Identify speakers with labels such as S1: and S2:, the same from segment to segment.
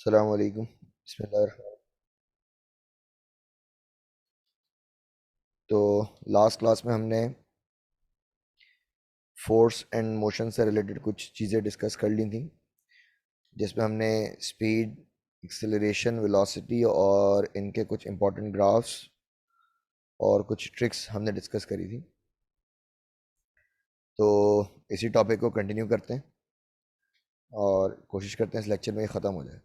S1: अस्सलाम वालेकुम। बिस्मिल्लाह। तो लास्ट क्लास में हमने फोर्स एंड मोशन से रिलेटेड कुछ चीज़ें डिस्कस कर ली थी, जिसमें हमने स्पीड, एक्सेलरेशन, वेलोसिटी और इनके कुछ इंपॉर्टेंट ग्राफ्स और कुछ ट्रिक्स हमने डिस्कस करी थी। तो इसी टॉपिक को कंटिन्यू करते हैं और कोशिश करते हैं इस लेक्चर में ये ख़त्म हो जाए।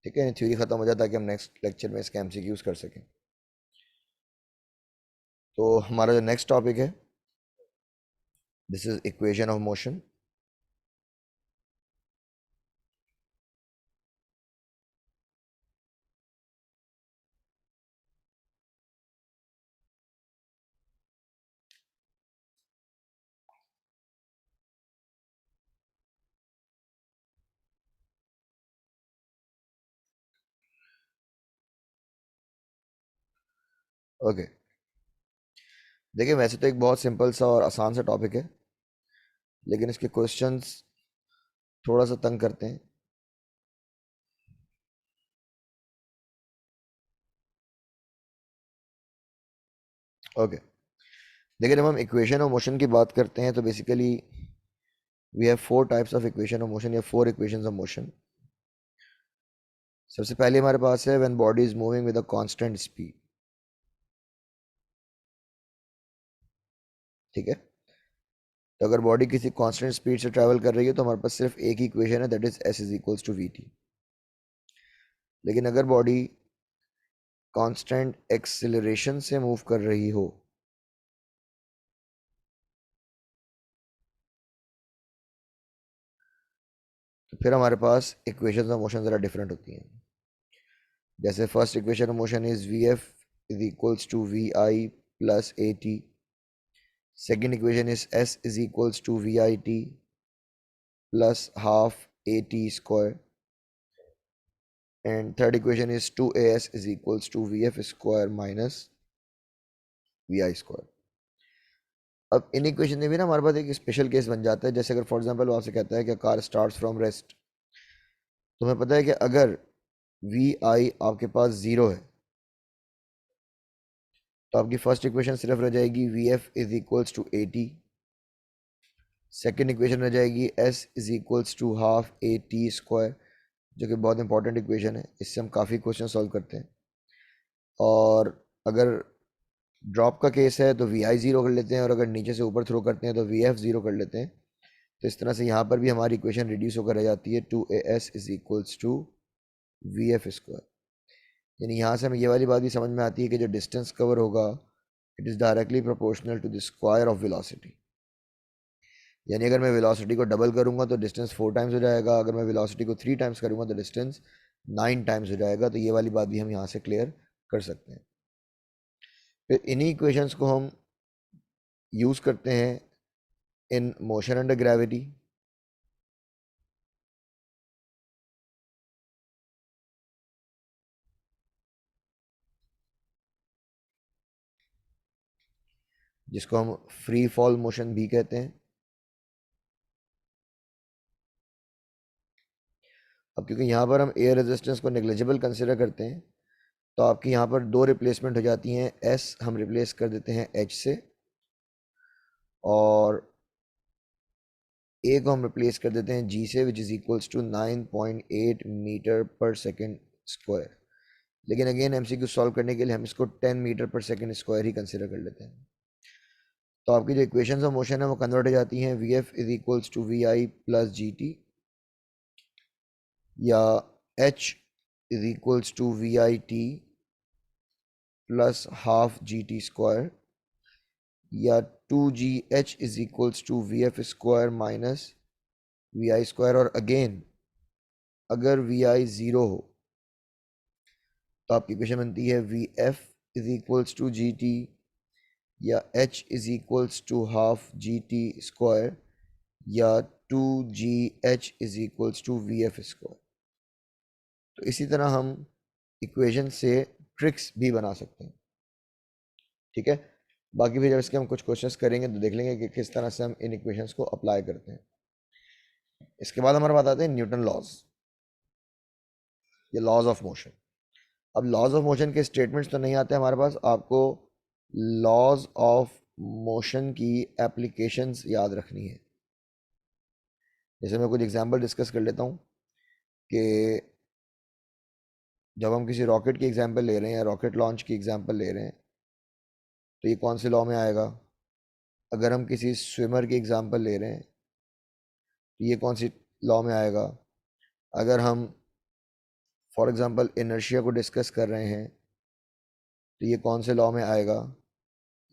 S1: ठीक है, थ्योरी ख़त्म हो जाए ताकि हम नेक्स्ट लेक्चर में इसके एमसीक्यूज़ कर सकें। तो हमारा जो नेक्स्ट टॉपिक है, this is equation of motion. Okay, देखिए वैसे तो एक बहुत सिंपल सा और आसान सा टॉपिक है, लेकिन इसके क्वेश्चंस थोड़ा सा तंग करते हैं। ओके, देखिए जब हम इक्वेशन ऑफ मोशन की बात करते हैं तो basically we have four types of equation of motion या फोर इक्वेशंस ऑफ मोशन। सबसे पहले हमारे पास है when body is moving with a constant speed. ठीक है, तो अगर बॉडी किसी कांस्टेंट स्पीड से ट्रैवल कर रही है तो हमारे पास सिर्फ एक ही इक्वेशन है, that is S is equals to V T. लेकिन अगर बॉडी कांस्टेंट एक्सिलरेशन से मूव कर रही हो तो फिर हमारे पास इक्वेशंस ऑफ मोशन ज़रा डिफरेंट होती हैं। जैसे first equation of motion is V F is equals to V I plus A T. Second equation is S is equals to V I T plus half A T square. And third equation is two A S is equals to V F square minus V I square. अब इन equation में भी ना हमारे पास एक special case बन जाता है। जैसे अगर फॉर एग्जांपल वो आपसे कहता है कि कार स्टार्ट्स फ्रॉम रेस्ट, तो हमें पता है कि अगर वी आई आपके पास ज़ीरो है तो आपकी फर्स्ट इक्वेशन सिर्फ रह जाएगी V F is equals to A T. Second equation रह जाएगी S is equals to half A T square, जो कि बहुत इंपॉर्टेंट इक्वेशन है, इससे हम काफ़ी क्वेश्चन सॉल्व करते हैं। और अगर ड्रॉप का केस है तो वी आई ज़ीरो कर लेते हैं, और अगर नीचे से ऊपर थ्रो करते हैं तो वी एफ ज़ीरो कर लेते हैं। तो इस तरह से यहाँ पर भी हमारी इक्वेशन रिड्यूस होकर रह जाती है two A S is equals to V F square. यानी यहाँ से हमें ये वाली बात भी समझ में आती है कि जो डिस्टेंस कवर होगा it is directly proportional to the square of velocity. यानी अगर मैं वेलोसिटी को डबल करूँगा तो डिस्टेंस 4 टाइम्स हो जाएगा, अगर मैं वेलोसिटी को 3 टाइम्स करूँगा तो डिस्टेंस 9 टाइम्स हो जाएगा। तो ये वाली बात भी हम यहाँ से क्लियर कर सकते हैं। फिर इन्हीं इक्वेशंस को हम यूज़ करते हैं इन मोशन अंडर ग्रेविटी। जिसको हम फ्री फॉल मोशन भी कहते हैं। अब क्योंकि यहाँ पर हम एयर रेजिस्टेंस को नेग्लिजिबल कंसिडर करते हैं तो आपकी यहाँ पर दो रिप्लेसमेंट हो जाती हैं। एस हम रिप्लेस कर देते हैं एच से, और ए को हम रिप्लेस कर देते हैं जी से, which is equals to 9.8 metre per second square. लेकिन अगेन एमसीक्यू सॉल्व करने के लिए हम इसको 10 मीटर पर सेकेंड स्क्वायर ही कंसिडर कर लेते हैं। तो आपकी जो इक्वेशंस ऑफ मोशन है वो कन्वर्ट हो जाती हैं V F is equals to V I plus G T, या H is equals to V I T plus half G T square, या two G H is equals to V F square minus V I square. और again अगर V I zero हो तो आपकी equation बनती है V F is equals to G T, या H is equals to half G T square, या two G H is equals to V F square. तो इसी तरह हम इक्वेशन से ट्रिक्स भी बना सकते हैं। ठीक है, बाकी भी जब इसके हम कुछ क्वेश्चंस करेंगे तो देख लेंगे कि किस तरह से हम इन इक्वेशंस को अप्लाई करते हैं। इसके बाद हमारे पास आते हैं न्यूटन लॉज। ये लॉज ऑफ मोशन। अब लॉज ऑफ मोशन के स्टेटमेंट्स तो नहीं आते हमारे पास, आपको लॉज ऑफ मोशन की एप्लीकेशंस याद रखनी है। जैसे मैं कुछ एग्जांपल डिस्कस कर लेता हूँ कि जब हम किसी रॉकेट की एग्जांपल ले रहे हैं या रॉकेट लॉन्च की एग्जांपल ले रहे हैं तो ये कौन से लॉ में आएगा। अगर हम किसी स्विमर की एग्जांपल ले रहे हैं तो ये कौन सी लॉ में आएगा। अगर हम फॉर एग्जांपल इनर्शिया को डिस्कस कर रहे हैं तो ये कौन से लॉ में आएगा।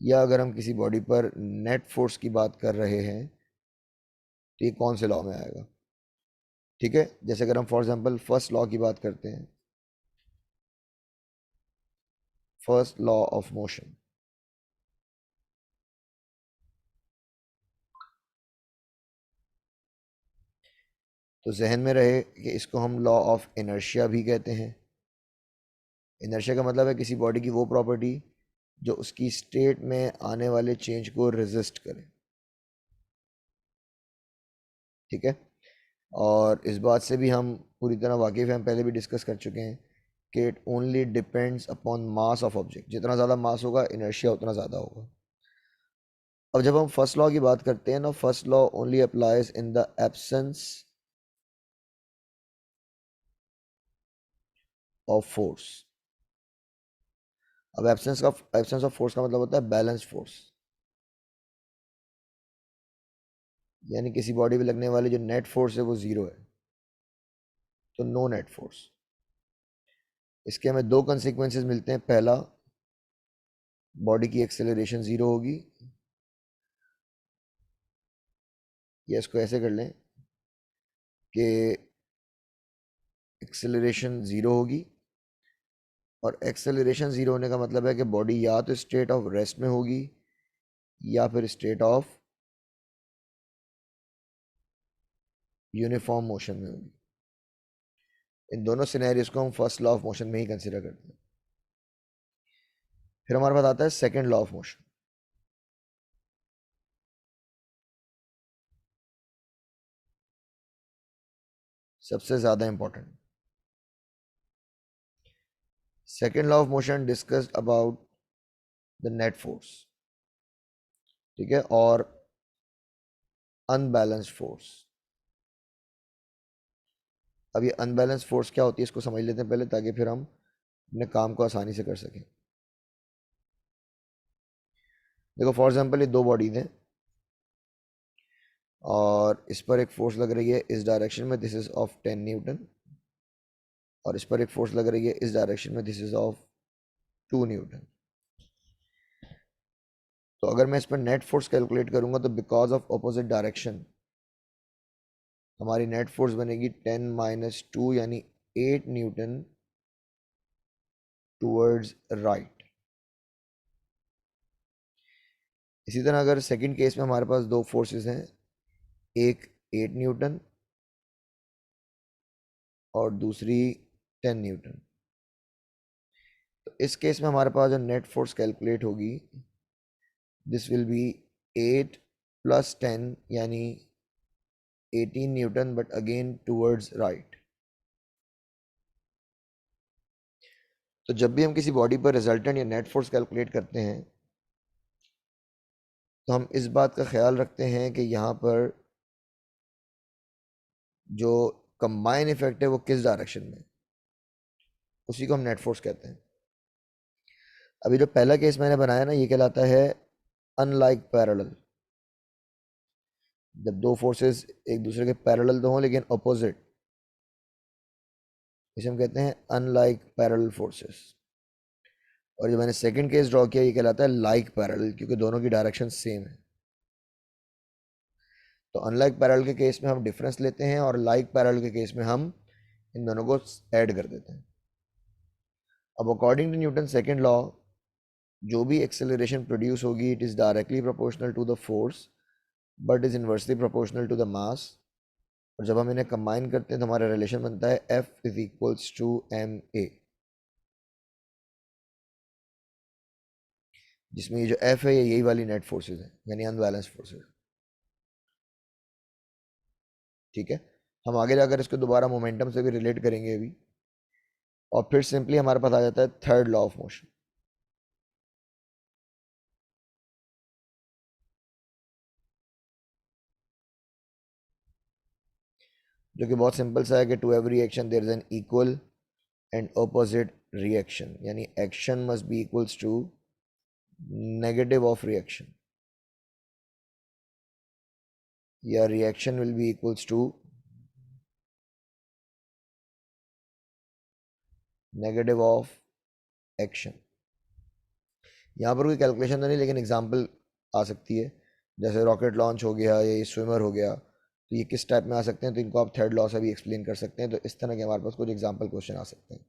S1: या अगर हम किसी बॉडी पर नेट फोर्स की बात कर रहे हैं तो ये कौन से लॉ में आएगा। ठीक है, जैसे अगर हम फॉर एग्जांपल फर्स्ट लॉ की बात करते हैं, फर्स्ट लॉ ऑफ मोशन, तो जहन में रहे कि इसको हम लॉ ऑफ इनर्शिया भी कहते हैं। इनर्शिया का मतलब है किसी बॉडी की वो प्रॉपर्टी जो उसकी स्टेट में आने वाले चेंज को रेजिस्ट करे। ठीक है, और इस बात से भी हम पूरी तरह वाकिफ़ हैं, हम पहले भी डिस्कस कर चुके हैं कि it only depends upon mass of object. जितना ज़्यादा मास होगा इनर्शिया उतना ज़्यादा होगा। अब जब हम फर्स्ट लॉ की बात करते हैं ना, first law only applies in the absence of force. अब एब्सेंस ऑफ फोर्स का मतलब होता है बैलेंस फोर्स, यानी किसी बॉडी पे लगने वाली जो नेट फोर्स है वो ज़ीरो है, तो नो नेट फोर्स। इसके हमें दो कंसिक्वेंसेस मिलते हैं। पहला, बॉडी की एक्सेलरेशन ज़ीरो होगी, या इसको ऐसे कर लें कि एक्सेलरेशन ज़ीरो होगी, और एक्सेलरेशन ज़ीरो होने का मतलब है कि बॉडी या तो स्टेट ऑफ रेस्ट में होगी या फिर स्टेट ऑफ यूनिफॉर्म मोशन में होगी। इन दोनों सिनेरियोस को हम फर्स्ट लॉ ऑफ मोशन में ही कंसिडर करते हैं। फिर हमारे पास आता है सेकेंड लॉ ऑफ मोशन। सबसे ज़्यादा important second law of motion discussed about the net force, ठीक है, और अनबैलेंस्ड फोर्स। अब ये अनबैलेंस फोर्स क्या होती है इसको समझ लेते हैं पहले, ताकि फिर हम अपने काम को आसानी से कर सकें। देखो फॉर एग्जांपल ये दो बॉडीज हैं और इस पर एक फोर्स लग रही है इस डायरेक्शन में, दिस इज ऑफ 10 न्यूटन, और इस पर एक फोर्स लग रही है इस डायरेक्शन में, दिस इज ऑफ 2 न्यूटन। तो अगर मैं इस पर नेट फोर्स कैलकुलेट करूंगा तो बिकॉज ऑफ अपोजिट डायरेक्शन हमारी नेट फोर्स बनेगी 10 माइनस 2 यानी 8 न्यूटन टूवर्ड्स राइट। इसी तरह अगर सेकंड केस में हमारे पास दो फोर्सेस हैं, एक 8 न्यूटन और दूसरी 10 न्यूटन, तो इस केस में हमारे पास जो नेट फोर्स कैलकुलेट होगी दिस विल बी 8 प्लस 10 यानी 18 Newton, but again towards right. तो जब भी हम किसी बॉडी पर रिजल्टेंट या नेट फोर्स कैलकुलेट करते हैं तो हम इस बात का ख्याल रखते हैं कि यहाँ पर जो कंबाइन इफेक्ट है वो किस डायरेक्शन में, उसी को हम नेट फोर्स कहते हैं। अभी जो पहला केस मैंने बनाया ना ये कहलाता है अनलाइक पैरेलल। जब दो फोर्सेस एक दूसरे के पैरेलल तो हों लेकिन अपोजिट, इसे हम कहते हैं अनलाइक पैरेलल फोर्सेस। और जो मैंने सेकंड केस ड्रॉ किया ये कहलाता है लाइक पैरेलल, क्योंकि दोनों की डायरेक्शन सेम है। तो अनलाइक पैरेलल के केस में हम डिफरेंस लेते हैं और लाइक पैरेलल के केस में हम इन दोनों को ऐड कर देते हैं। अब according to Newton second law जो भी एक्सेलरेशन प्रोड्यूस होगी it is directly proportional to the force but is inversely proportional to the mass. और जब हम इन्हें कंबाइन करते हैं तो हमारा रिलेशन बनता है F is equals to ma, जिसमें ये जो F है ये यही वाली नेट फोर्सेज है यानी अनबैलेंस फोर्सेज। ठीक है, हम आगे जाकर इसको दोबारा मोमेंटम से भी रिलेट करेंगे अभी। और फिर सिंपली हमारे पास आ जाता है थर्ड लॉ ऑफ मोशन। जो कि बहुत सिंपल सा है कि to every action there is an equal and opposite reaction, यानी action must be equals to negative of reaction, या reaction will be equals to negative of action. यहाँ पर कोई कैलकुलेशन तो नहीं, लेकिन एग्जांपल आ सकती है, जैसे रॉकेट लॉन्च हो गया या ये स्विमर हो गया, तो ये किस टाइप में आ सकते हैं, तो इनको आप थर्ड लॉ से भी एक्सप्लेन कर सकते हैं। तो इस तरह के हमारे पास कुछ एग्जांपल क्वेश्चन आ सकते हैं।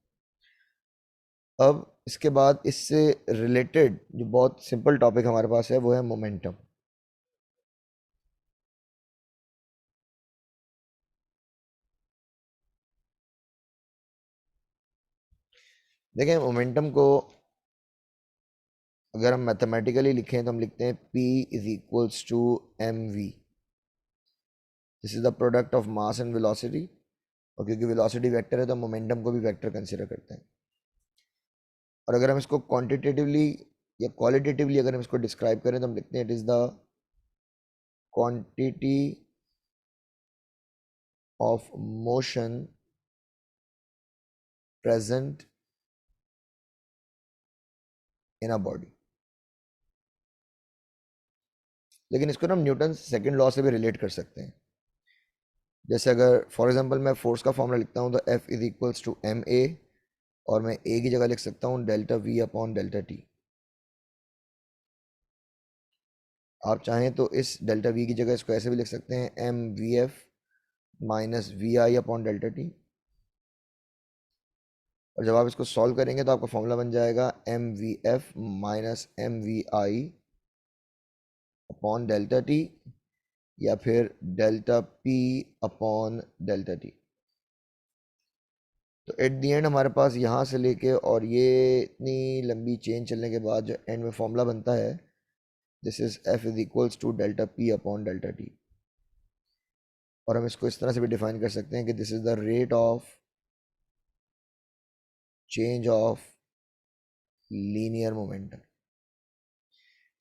S1: अब इसके बाद इससे रिलेटेड जो बहुत सिंपल टॉपिक हमारे पास है वो है मोमेंटम। देखें, मोमेंटम को अगर हम मैथमेटिकली लिखें तो हम लिखते हैं P is equals to mv। This is the product of mass and velocity, और क्योंकि वेलोसिटी वेक्टर है तो मोमेंटम को भी वेक्टर कंसिडर करते हैं। और अगर हम इसको क्वांटिटेटिवली या क्वालिटेटिवली अगर हम इसको डिस्क्राइब करें तो हम लिखते हैं it is the quantity of motion present in a body. लेकिन इसको ना हम न्यूटन सेकंड लॉ से भी रिलेट कर सकते हैं। जैसे अगर फॉर एग्जांपल मैं फोर्स का फॉर्मूला लिखता हूँ तो F is equals to M A, और मैं ए की जगह लिख सकता हूँ delta V upon delta T. आप चाहें तो इस डेल्टा वी की जगह इसको ऐसे भी लिख सकते हैं M V F minus V I upon delta T. और जब आप इसको सॉल्व करेंगे तो आपका फॉर्मूला बन जाएगा M V F minus M V I upon delta T, या फिर delta P upon delta T. तो एट दी एंड हमारे पास यहाँ से लेके और ये इतनी लंबी चेन चलने के बाद जो एंड में फॉर्मूला बनता है, this is F is equals to delta P upon delta T. और हम इसको इस तरह से भी डिफाइन कर सकते हैं कि this is the rate of change of linear momentum,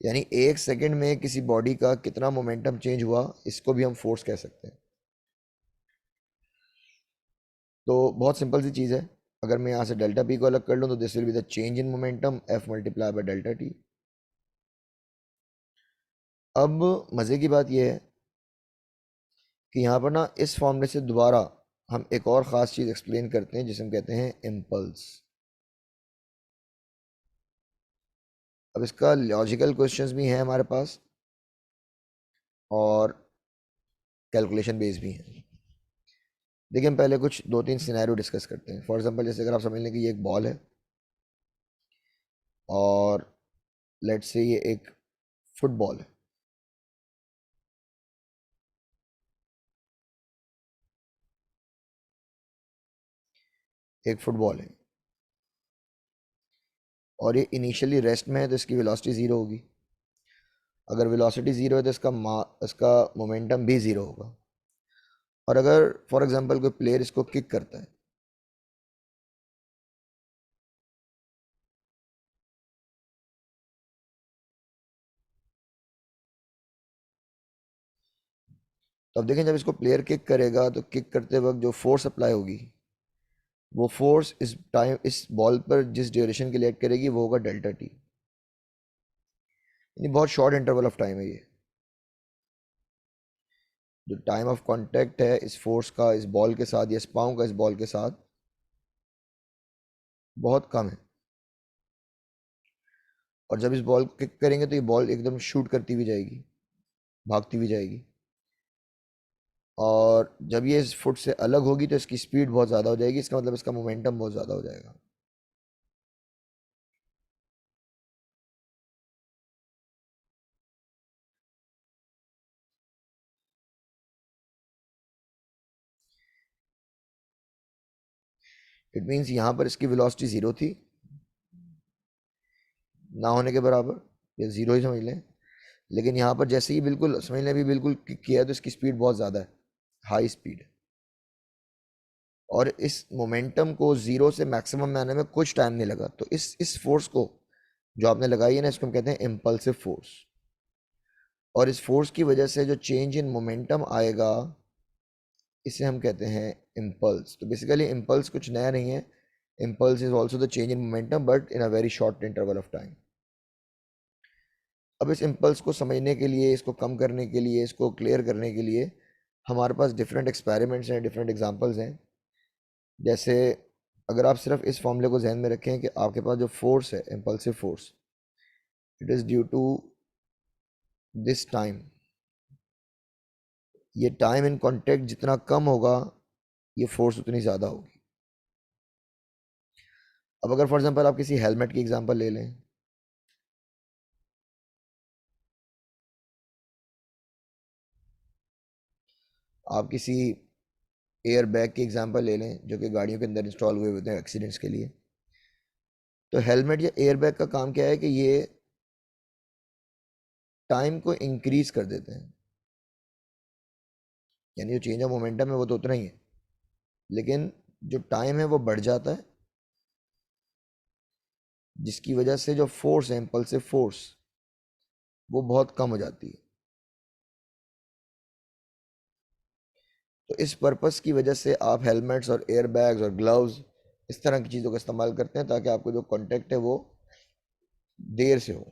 S1: यानी एक सेकंड में किसी बॉडी का कितना मोमेंटम चेंज हुआ, इसको भी हम फोर्स कह सकते हैं। तो बहुत सिंपल सी चीज़ है, अगर मैं यहाँ से डेल्टा पी को अलग कर लूँ तो this will be the change in momentum F multiply by delta T. अब मज़े की बात यह है कि यहाँ पर ना इस फॉर्मूले से दोबारा हम एक और ख़ास चीज़ एक्सप्लेन करते हैं जिसे हम कहते हैं इम्पल्स। अब इसका लॉजिकल क्वेश्चंस भी हैं हमारे पास और कैलकुलेशन बेस भी हैं। देखिए, हम पहले कुछ दो तीन सिनेरियो डिस्कस करते हैं। फॉर एग्जांपल, जैसे अगर आप समझ लें कि ये एक बॉल है और लेट्स से ये एक फुटबॉल है। एक फुटबॉल है और ये इनिशियली रेस्ट में है तो इसकी वेलोसिटी ज़ीरो होगी। अगर वेलोसिटी ज़ीरो है तो इसका मोमेंटम भी ज़ीरो होगा। और अगर फॉर एग्जांपल कोई प्लेयर इसको किक करता है, तो अब देखें जब इसको प्लेयर किक करेगा तो किक करते वक्त जो फोर्स अप्लाई होगी वो फोर्स इस बॉल पर जिस ड्यूरेशन के लिए एक्ट करेगी वो होगा डेल्टा टी। यानी बहुत शॉर्ट इंटरवल ऑफ टाइम है ये। जो टाइम ऑफ कांटेक्ट है इस फोर्स का इस बॉल के साथ या इस पाँव का इस बॉल के साथ बहुत कम है। और जब इस बॉल को किक करेंगे तो ये बॉल एकदम शूट करती हुई जाएगी, भागती हुई जाएगी। और जब ये इस फुट से अलग होगी तो इसकी स्पीड बहुत ज़्यादा हो जाएगी, इसका मतलब इसका मोमेंटम बहुत ज़्यादा हो जाएगा। इट मीन्स यहाँ पर इसकी वेलोसिटी ज़ीरो थी, ना होने के बराबर, या ज़ीरो ही समझ लें। लेकिन यहाँ पर जैसे ही बिल्कुल समझ लें अभी बिल्कुल किक किया है तो इसकी स्पीड बहुत ज़्यादा है, हाई स्पीड। और इस मोमेंटम को ज़ीरो से मैक्सिमम में आने में कुछ टाइम नहीं लगा, तो इस फोर्स को जो आपने लगाई है ना, इसको हम कहते हैं इम्पल्सिव फोर्स। और इस फोर्स की वजह से जो चेंज इन मोमेंटम आएगा, इसे हम कहते हैं इम्पल्स। तो बेसिकली इम्पल्स कुछ नया नहीं है, impulse is also the change in momentum but in a very short interval of time. अब इस इम्पल्स को समझने के लिए, इसको कम करने के लिए, इसको क्लियर करने के लिए हमारे पास डिफरेंट एक्सपेरिमेंट्स हैं, डिफरेंट एग्जांपल्स हैं। जैसे अगर आप सिर्फ इस फॉर्मूले को जहन में रखें कि आपके पास जो फोर्स है, impulsive force, it is due to this time. ये टाइम इन कॉन्टेक्ट जितना कम होगा, ये फोर्स उतनी ज़्यादा होगी। अब अगर फॉर एग्जांपल आप किसी हेलमेट की एग्जांपल ले लें, आप किसी एयर बैग की एग्जांपल ले लें जो कि गाड़ियों के अंदर इंस्टॉल हुए होते हैं एक्सीडेंट्स के लिए। तो हेलमेट या एयर बैग का काम क्या है कि ये टाइम को इंक्रीज कर देते हैं, यानी जो चेंज ऑफ मोमेंटम है वो तो उतना ही है, लेकिन जो टाइम है वो बढ़ जाता है, जिसकी वजह से जो फोर्स है, इम्पल्सिव फोर्स, वो बहुत कम हो जाती है। तो इस पर्पस की वजह से आप हेलमेट्स और एयर बैग्स और ग्लव्स, इस तरह की चीज़ों का इस्तेमाल करते हैं ताकि आपको जो कांटेक्ट है वो देर से हो।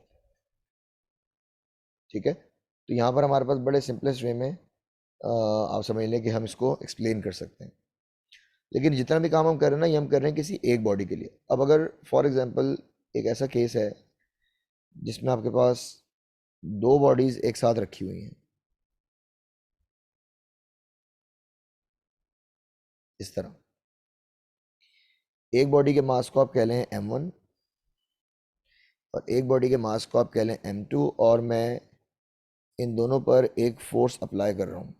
S1: ठीक है, तो यहाँ पर हमारे पास बड़े सिंपलेस्ट वे में आप समझ लें कि हम इसको एक्सप्लेन कर सकते हैं। लेकिन जितना भी काम हम कर रहे हैं ना, ये हम कर रहे हैं किसी एक बॉडी के लिए। अब अगर फॉर एग्जांपल एक ऐसा केस है जिसमें आपके पास दो बॉडीज एक साथ रखी हुई हैं, इस तरह, एक बॉडी के मास को आप कह लें m1 और एक बॉडी के मास को आप कह लें m2, और मैं इन दोनों पर एक फोर्स अप्लाई कर रहा हूँ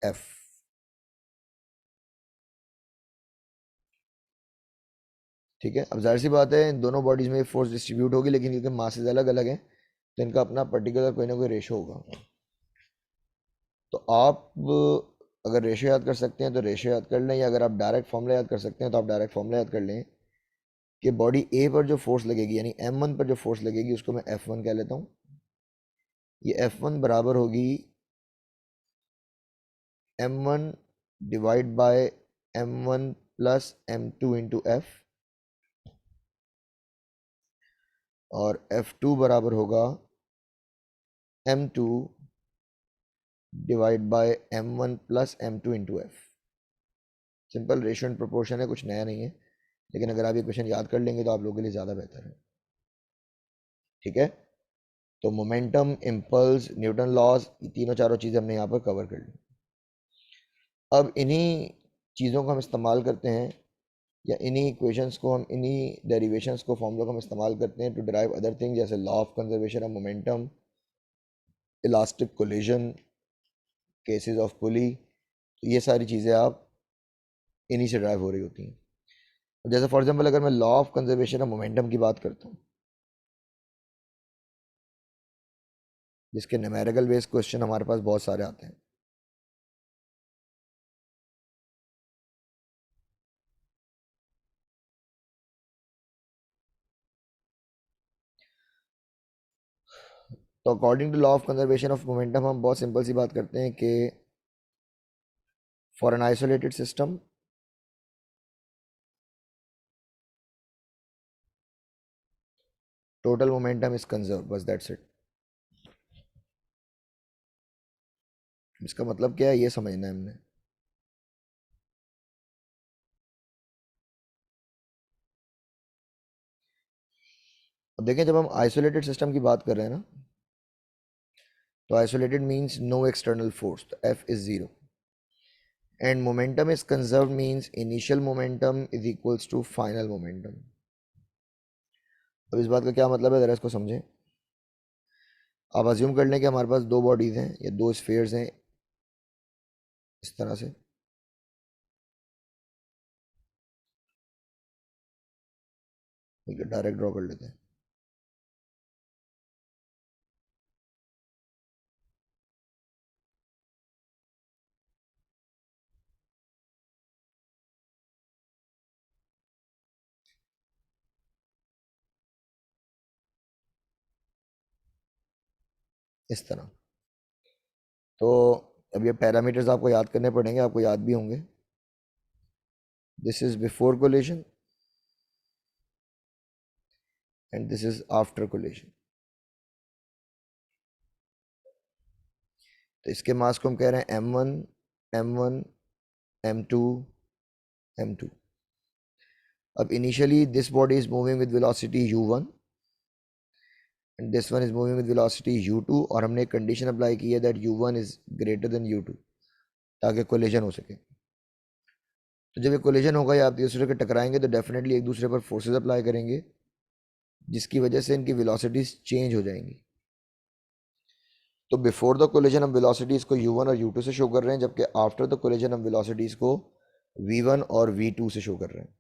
S1: F। ठीक है, अब जाहिर सी बात है इन दोनों बॉडीज में फोर्स डिस्ट्रीब्यूट होगी, लेकिन क्योंकि मासेस अलग अलग हैं तो इनका अपना पर्टिकुलर कोई ना कोई रेशो होगा। तो आप अगर रेशो याद कर सकते हैं तो रेशो याद कर लें, या अगर आप डायरेक्ट फॉर्मूला याद कर सकते हैं तो आप डायरेक्ट फॉर्मूला याद कर लें कि बॉडी ए पर जो फोर्स लगेगी, यानी m1 पर जो फोर्स लगेगी, उसको मैं F1 कह लेता हूँ। ये F1 बराबर होगी m1 divide by m1 plus m2 into F, और F2 बराबर होगा m2 divide by m1 plus m2 into F. Simple ratio and proportion है, कुछ नया नहीं है, लेकिन अगर आप ये क्वेश्चन याद कर लेंगे तो आप लोगों के लिए ज़्यादा बेहतर है। ठीक है, तो मोमेंटम, इम्पल्स, न्यूटन लॉज, ये तीनों चारों चीज़ें हमने यहाँ पर कवर कर ली। अब इन्हीं चीज़ों को हम इस्तेमाल करते हैं, या इन्हीं इक्वेशंस को हम, इन्हीं डेरिवेशंस को, फॉर्मूला को हम इस्तेमाल करते हैं टू डिराइव अदर थिंग, जैसे law of conservation of momentum, elastic collision, cases of pulley. तो ये सारी चीज़ें आप इन्हीं से ड्राइव हो रही होती हैं। जैसे फॉर एग्जांपल अगर मैं law of conservation of momentum की बात करता हूँ, जिसके न्यूमेरिकल बेस्ड क्वेश्चन हमारे पास बहुत सारे आते हैं। तो according to law of conservation of momentum हम बहुत सिंपल सी बात करते हैं कि for an isolated system, total momentum is conserve, बस दैट्स इट। इसका मतलब क्या है ये समझना है हमने। अब देखें, जब हम आइसोलेटेड सिस्टम की बात कर रहे हैं ना, तो isolated means no external force, तो F is zero, and momentum is conserve means initial momentum is equals to final momentum. अब इस बात का क्या मतलब है, ज़रा इसको समझें। आप अज्यूम कर लें कि हमारे पास दो बॉडीज़ हैं या दो स्फेयर्स हैं, इस तरह से। ठीक है, डायरेक्ट ड्रॉ कर लेते हैं। इस तरह। तो अब ये पैरामीटर्स आपको याद करने पड़ेंगे, आपको याद भी होंगे। This is before collision and this is after collision. तो इसके मास को हम कह रहे हैं m1, m1, m2, m2। अब initially this body is moving with velocity u1 and this one is moving with velocity u2, और हमने एक कंडीशन अप्लाई की है that u1 is greater than u2 ताकि कोलिजन हो सके। तो जब ये कोलिजन होगा या आप दूसरे के टकराएंगे तो डेफिनेटली एक दूसरे पर फोर्सेस अप्लाई करेंगे, जिसकी वजह से इनकी वेलोसिटीज चेंज हो जाएंगी। तो बिफोर द कोलिजन हम वेलोसिटीज को u1 और u2 से शो कर रहे हैं, जबकि आफ्टर द कोलिजन हम वेलोसिटीज को v1 और v2 से शो कर रहे हैं।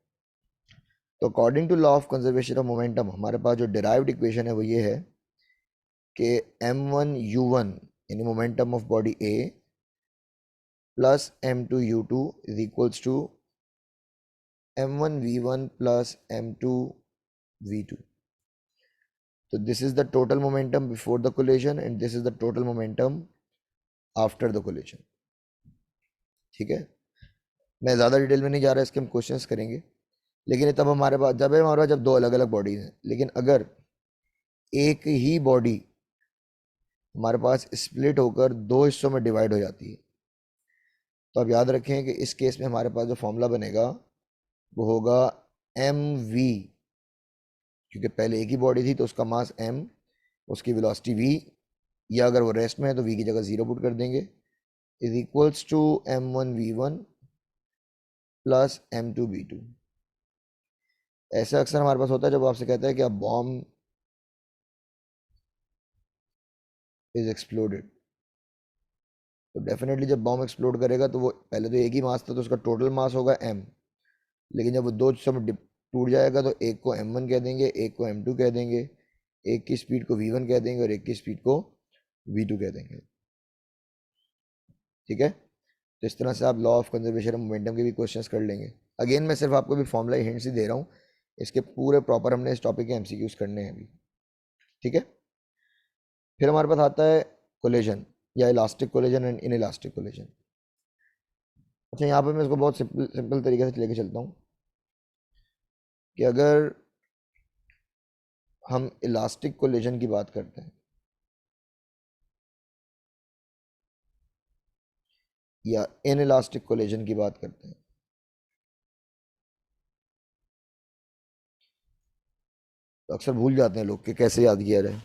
S1: तो according to law of conservation of momentum हमारे पास जो डिराइव्ड इक्वेशन है वो ये है कि m1u1 यानी momentum of body A plus m2u2 is equals to m1v1 plus m2v2। तो this is the total momentum before the collision and this is the total momentum after the collision. ठीक है, मैं ज़्यादा डिटेल में नहीं जा रहा, इसके हम क्वेश्चंस करेंगे। लेकिन तब हमारे पास जब दो अलग अलग बॉडीज हैं, लेकिन अगर एक ही बॉडी हमारे पास स्प्लिट होकर दो हिस्सों में डिवाइड हो जाती है, तो आप याद रखें कि इस केस में हमारे पास जो फॉर्मूला बनेगा वो होगा एम वी, क्योंकि पहले एक ही बॉडी थी तो उसका मास m, उसकी वेलोसिटी v, या अगर वो रेस्ट में है तो v की जगह 0 पुट कर देंगे, is equals to m1v1 plus m2v2। ऐसा अक्सर हमारे पास होता है जब आपसे कहता है कि अब बॉम्ब इज एक्सप्लोडेड। तो डेफिनेटली जब बॉम्ब एक्सप्लोड करेगा तो वो पहले तो एक ही मास था तो उसका टोटल मास होगा m, लेकिन जब वो दो हिस्सों में टूट जाएगा तो एक को m1 कह देंगे, एक को m2 कह देंगे, एक की स्पीड को v1 कह देंगे और एक की स्पीड को v2 कह देंगे। ठीक है, तो इस तरह से आप law of conservation of momentum के भी क्वेश्चंस कर लेंगे। अगेन मैं सिर्फ आपको भी फॉर्मूला हिंट्स ही दे रहा हूँ, इसके पूरे प्रॉपर हमने इस टॉपिक के एमसीक्यूज करने हैं अभी। ठीक है, फिर हमारे पास आता है कोलिजन या elastic collision and in elastic collision. अच्छा, यहाँ पर मैं इसको बहुत सिंपल सिंपल तरीके से लेके चलता हूँ कि अगर हम इलास्टिक कोलिजन की बात करते हैं या इन इलास्टिक कोलिजन की बात करते हैं, तो अक्सर भूल जाते हैं लोग कि कैसे याद किया जाए।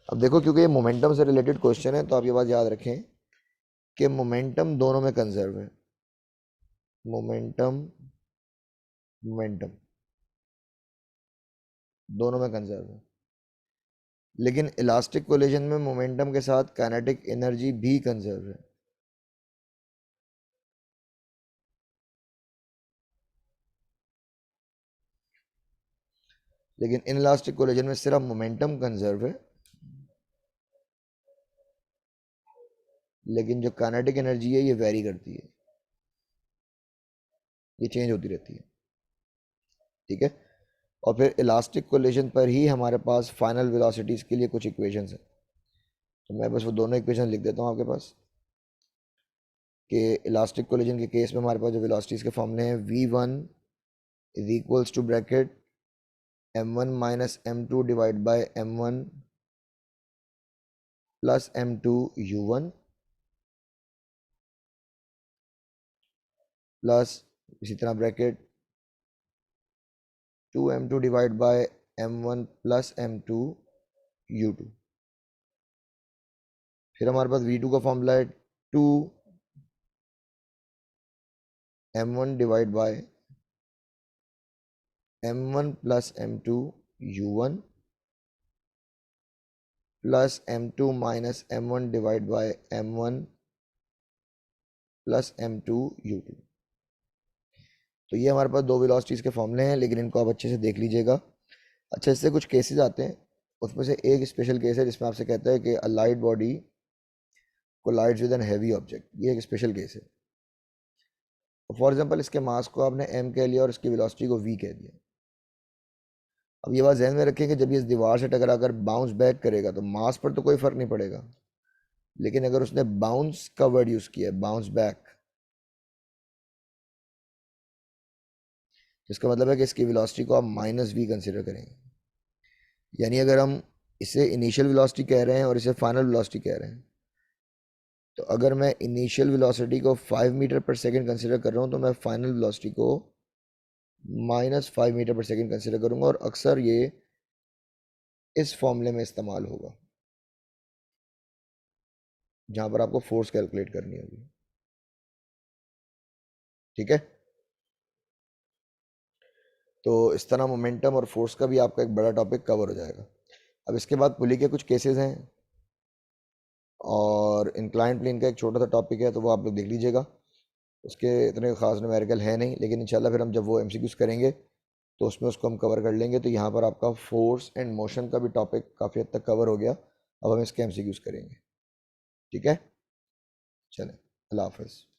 S1: अब देखो, क्योंकि ये मोमेंटम से रिलेटेड क्वेश्चन है तो आप ये बात याद रखें कि मोमेंटम दोनों में कंजर्व है। मोमेंटम मोमेंटम दोनों में कंजर्व है, लेकिन इलास्टिक कोलिजन में मोमेंटम के साथ काइनेटिक एनर्जी भी कंजर्व है। लेकिन इन इलास्टिक कोलिजन में सिर्फ मोमेंटम कंजर्व है, लेकिन जो काइनेटिक एनर्जी है ये वेरी करती है, ये चेंज होती रहती है। ठीक है, और फिर इलास्टिक कोलिजन पर ही हमारे पास फाइनल वेलोसिटीज के लिए कुछ इक्वेशंस हैं। तो मैं बस वो दोनों इक्वेशन लिख देता हूँ आपके पास कि इलास्टिक कोलिजन के केस में हमारे पास जो वेलोसिटीज के फॉर्मूले हैं v1 is equals to bracket m1 minus m2 divide by m1 plus m2 u1 plus इसी तरह bracket 2m2 divide by m1 plus m2 u2। फिर हमारे पास v2 का फॉर्मूला है 2m1 divide by m1 plus m2 u1 plus m2 minus m1 divide by m1 plus m2 u2। तो ये हमारे पास दो वेलोसिटीज़ के फॉर्मूले हैं, लेकिन इनको आप अच्छे से देख लीजिएगा। अच्छा, इससे कुछ केसेस आते हैं, उसमें से एक स्पेशल केस है जिसमें आपसे कहता है कि a light body collides with an heavy object. ये एक स्पेशल केस है। फॉर एग्जांपल इसके मास को आपने m कह लिया और इसकी वेलोसिटी को v कह दिया। अब ये बात ध्यान में रखें कि जब ये इस दीवार से टकराकर बाउंस बैक करेगा तो मास पर तो कोई फर्क नहीं पड़ेगा, लेकिन अगर उसने बाउंस का वर्ड यूज किया है, बाउंस बैक, जिसका मतलब है कि इसकी वेलोसिटी को आप माइनस वी कंसिडर करेंगे। यानी अगर हम इसे इनिशियल वेलोसिटी कह रहे हैं और इसे फाइनल वेलोसिटी कह रहे हैं, तो अगर मैं इनिशियल वेलोसिटी को 5 मीटर पर सेकंड कंसिडर कर रहा हूँ तो मैं फाइनल वेलोसिटी को -5 मीटर पर सेकंड कंसिडर करूंगा, और अक्सर ये इस फॉर्मूले में इस्तेमाल होगा जहां पर आपको फोर्स कैलकुलेट करनी होगी। ठीक है, तो इस तरह मोमेंटम और फोर्स का भी आपका एक बड़ा टॉपिक कवर हो जाएगा। अब इसके बाद पुली के कुछ केसेस हैं और इंक्लाइन प्लेन का एक छोटा सा टॉपिक है, तो वो आप लोग देख लीजिएगा। उसके इतने खास न्यूमेरिकल है नहीं, लेकिन इंशाल्लाह फिर हम जब वो एमसीक्यूज करेंगे तो उसमें उसको हम कवर कर लेंगे। तो यहाँ पर आपका फोर्स एंड मोशन का भी टॉपिक काफ़ी हद तक कवर हो गया। अब हम इसके एमसीक्यूज करेंगे। ठीक है, चलें, अल्लाह हाफ़िज़।